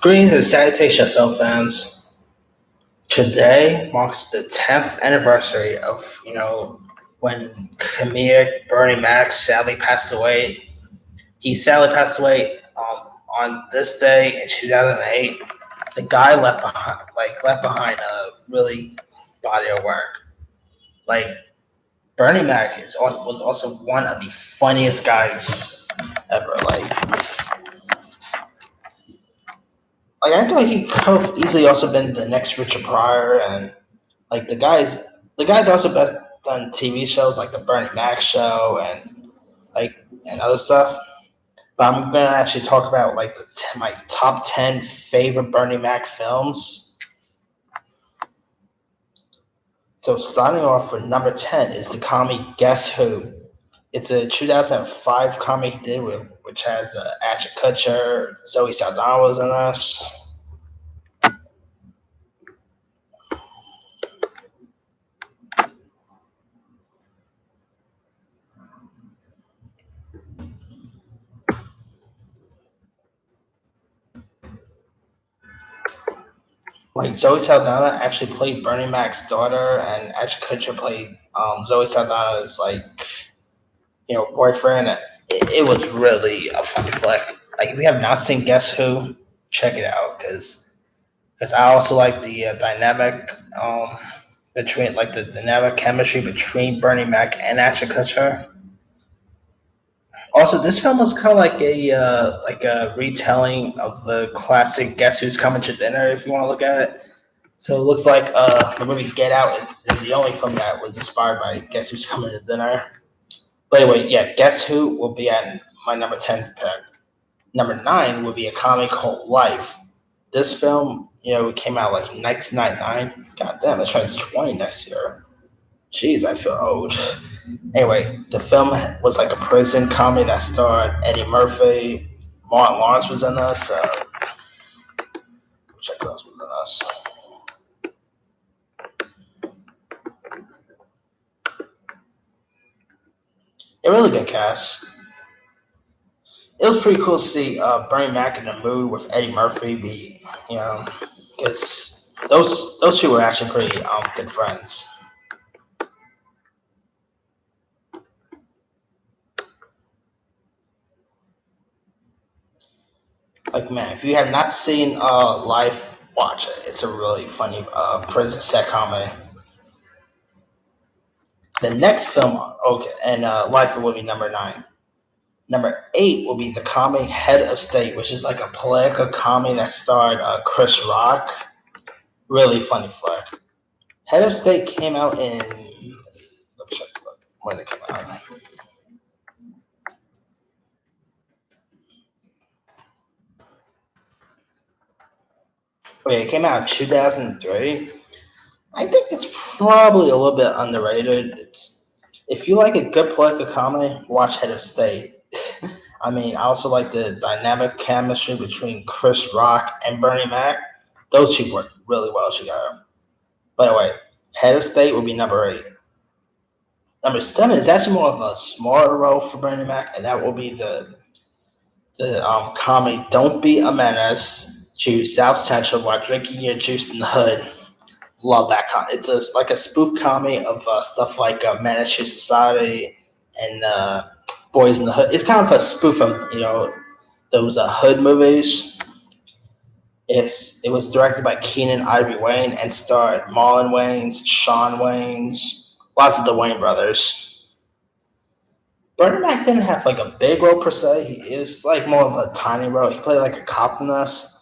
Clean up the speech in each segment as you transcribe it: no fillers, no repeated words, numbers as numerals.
Greetings and salutations, film fans. Today marks the 10th anniversary of, when comedic Bernie Mac sadly passed away. He sadly passed away on this day in 2008. The guy left behind a really body of work. Like Bernie Mac was also one of the funniest guys ever. I thought he could have easily also been the next Richard Pryor, and the guy's also best done TV shows like the Bernie Mac Show like and other stuff. But I'm gonna actually talk about my top 10 favorite Bernie Mac films. So starting off with number 10 is the comedy Guess Who. It's a 2005 comedy he did which has Ashton Kutcher, Zoe Saldana was in this. Zoe Saldana actually played Bernie Mac's daughter, and Ashton Kutcher played Zoe Saldana's boyfriend. It was really a funny flick. Like if you have not seen Guess Who, check it out because I also like the dynamic between the dynamic chemistry between Bernie Mac and Ashton Kutcher. Also, this film was kind of like a retelling of the classic Guess Who's Coming to Dinner, if you want to look at it. So it looks like the movie Get Out is the only film that was inspired by Guess Who's Coming to Dinner. But anyway, yeah, Guess Who will be at my number 10 pick. Number 9 would be a comedy called Life. This film, it came out like 1999. God damn, it turns 20 next year. Jeez, I feel old. Anyway, the film was like a prison comedy that starred Eddie Murphy. Martin Lawrence was in this. Which else was in this? A really good cast. It was pretty cool to see Bernie Mac in the movie with Eddie Murphy be, because those two were actually pretty good friends. Like man, if you have not seen Life, watch it. It's a really funny prison set comedy. The next film, okay, and Life will be number 9. Number 8 will be the comedy Head of State, which is like a political comedy that starred Chris Rock. Really funny flick. Head of State came out in. Let me check when it came out. Wait, it came out in 2003. I think it's probably a little bit underrated. If you like a good political comedy, watch Head of State. I mean, I also like the dynamic chemistry between Chris Rock and Bernie Mac. Those two work really well together. By the way, Head of State will be number 8. Number 7 is actually more of a smaller role for Bernie Mac, and that will be the comedy "Don't Be a Menace" to South Central while drinking your juice in the hood. Love that It's like a spoof comedy of stuff like Menace to Society and Boys in the Hood. It's kind of a spoof of those hood movies. It was directed by Keenan Ivory Wayne and starred Marlon Wayans, Sean Wayans, lots of the Wayne brothers. Bernie Mac didn't have like a big role per se. He is like more of a tiny role. He played like a cop in this.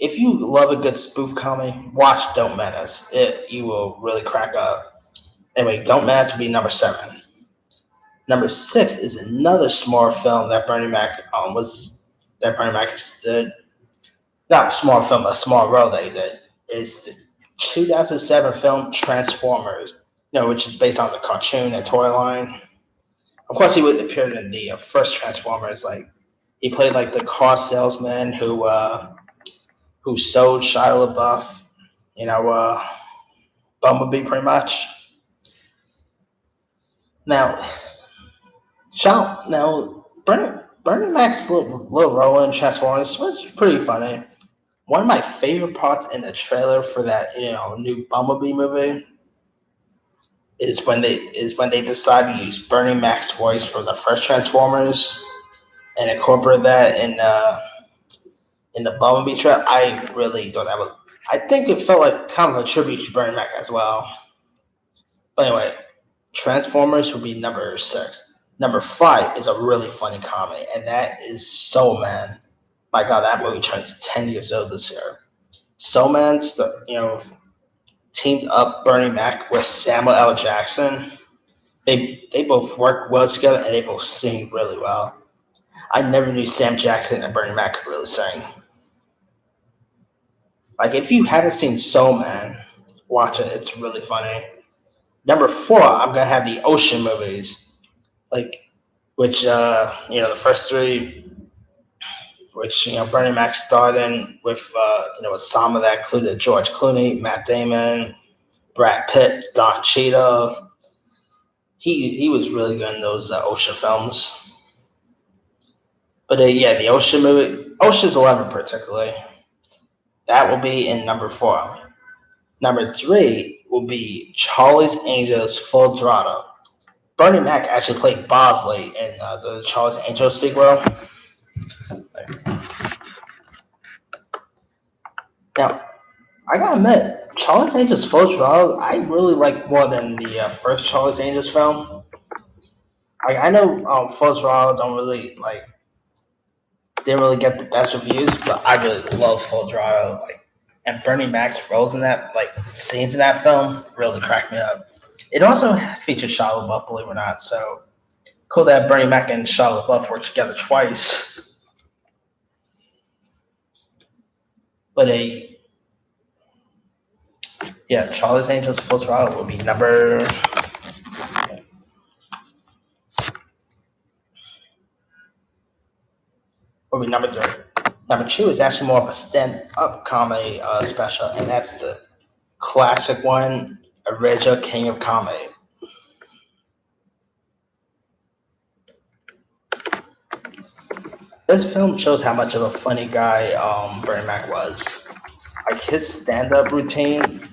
If you love a good spoof comedy, watch Don't Menace. You will really crack up. Anyway, Don't Menace will be number 7. Number 6 is another small film that Bernie Mac did. Not a small film, a small role that he did. It's the 2007 film Transformers, which is based on the cartoon and toy line. Of course, he would appear in the first Transformers. Like he played like the car salesman who sold Shia LaBeouf, Bumblebee, pretty much. Now, Shout now, Bernie Mac's little role in Transformers was pretty funny. One of my favorite parts in the trailer for that new Bumblebee movie is when they decide to use Bernie Mac's voice for the first Transformers and incorporate that in the Bumblebee trailer. I really thought that was. I think it felt like kind of a tribute to Bernie Mac as well. But anyway, Transformers would be number 6. Number 5 is a really funny comedy, and that is Soul Man. My God, that movie turns 10 years old this year. Soul Man's teamed up Bernie Mac with Samuel L. Jackson. They both work well together and they both sing really well. I never knew Sam Jackson and Bernie Mac could really sing. Like if you haven't seen Soul Man, watch it. It's really funny. Number 4, I'm gonna have the Ocean movies, like which the first three, which Bernie Mac starred in with some of that included George Clooney, Matt Damon, Brad Pitt, Don Cheadle. He was really good in those Ocean films. But yeah, the Ocean movie, Ocean's 11 particularly, that will be in number 4. Number 3 will be Charlie's Angels Full Throttle. Bernie Mac actually played Bosley in the Charlie's Angels sequel. Now, I gotta admit, Charlie's Angels Full Throttle, I really like more than the first Charlie's Angels film. Like I know Full Throttle don't really didn't really get the best reviews, but I really love Full Throttle. And Bernie Mac's roles in that, scenes in that film, really cracked me up. It also featured Shia LaBeouf, believe it or not. So cool that Bernie Mac and Shia LaBeouf worked together twice. But yeah, Charlie's Angels Full Throttle will be number 3. Number 2 is actually more of a stand-up comedy special, and that's the classic one, Original King of Comedy. This film shows how much of a funny guy Bernie Mac was. Like his stand-up routine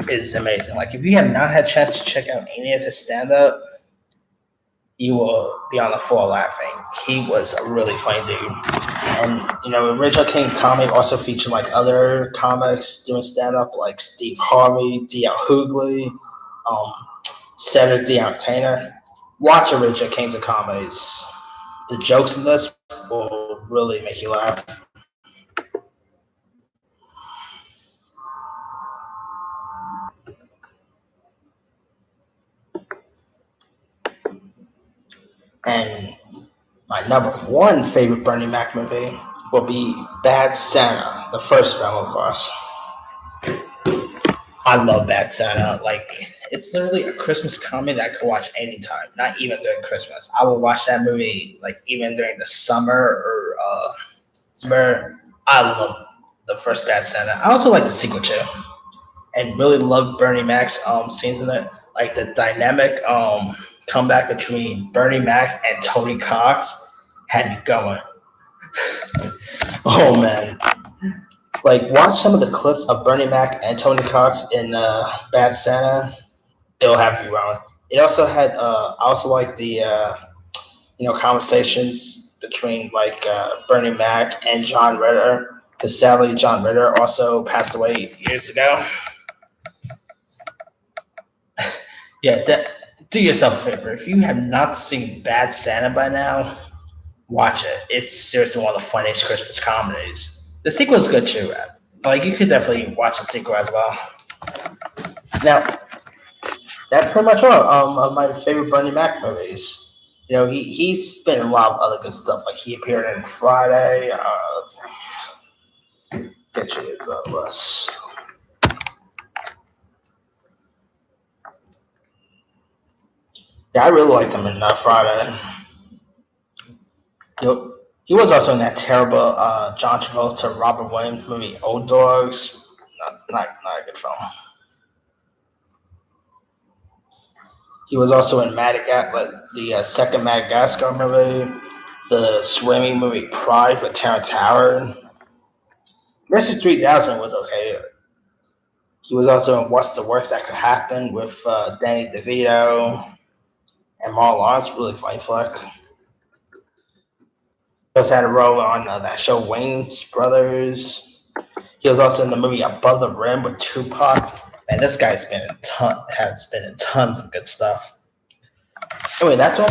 is amazing. Like if you have not had a chance to check out any of his stand-up, you will be on the floor laughing. He was a really funny dude. And Original King Comic also featured other comics doing stand-up, like Steve Harvey, D.L. Hughley, um, Cedric the Entertainer. Watch Original Kings of Comedies. The jokes in this will really make you laugh. And my number 1 favorite Bernie Mac movie will be Bad Santa, the first film, of course. I love Bad Santa. It's literally a Christmas comedy that I could watch anytime, not even during Christmas. I will watch that movie even during the summer or summer. I love the first Bad Santa. I also like the sequel too, and really love Bernie Mac's scenes in it. Like the dynamic comeback between Bernie Mac and Tony Cox had me going. Oh man, watch some of the clips of Bernie Mac and Tony Cox in Bad Santa. It'll have you rolling. It also had. I also like the conversations between Bernie Mac and John Ritter. Because sadly, John Ritter also passed away years ago. Yeah, do yourself a favor. If you have not seen Bad Santa by now, watch it. It's seriously one of the funniest Christmas comedies. The sequel is good too. You could definitely watch the sequel as well. Now, that's pretty much all of my favorite Bernie Mac movies. He's been in a lot of other good stuff. Like he appeared in Friday. Get you his list. Yeah, I really liked him in Friday. He, he was also in that terrible John Travolta Robert Williams movie Old Dogs. Not a good film. He was also in Madagascar, the second Madagascar movie, the swimming movie Pride with Terrence Howard. Mr. 3000 was okay. He was also in What's the Worst That Could Happen with Danny DeVito and Marlon Lawrence, really funny flick. He also had a role on that show Wayne's Brothers. He was also in the movie Above the Rim with Tupac. And this guy's has been in tons of good stuff. Anyway, that's all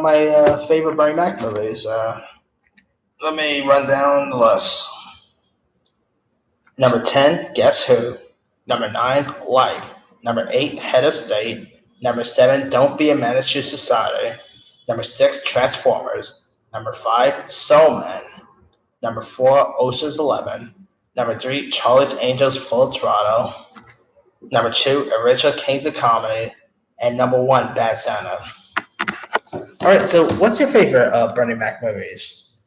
my favorite Bernie Mac movies. Let me run down the list. Number 10, Guess Who? Number 9, Life. Number 8, Head of State. Number 7, Don't Be a Menace to Society. Number 6, Transformers. Number 5, Soul Man. Number 4, Ocean's 11. Number 3, Charlie's Angels Full Throttle. Number 2, Original Kings of Comedy. And number 1, Bad Santa. Alright, so what's your favorite Bernie Mac movies?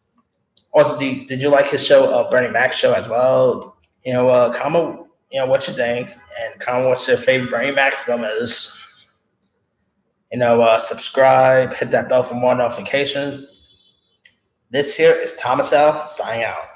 Also, did you like his show, Bernie Mac show as well? Comment, what you think, and comment what your favorite Bernie Mac film is. Subscribe, hit that bell for more notifications. This here is Thomas L. signing out.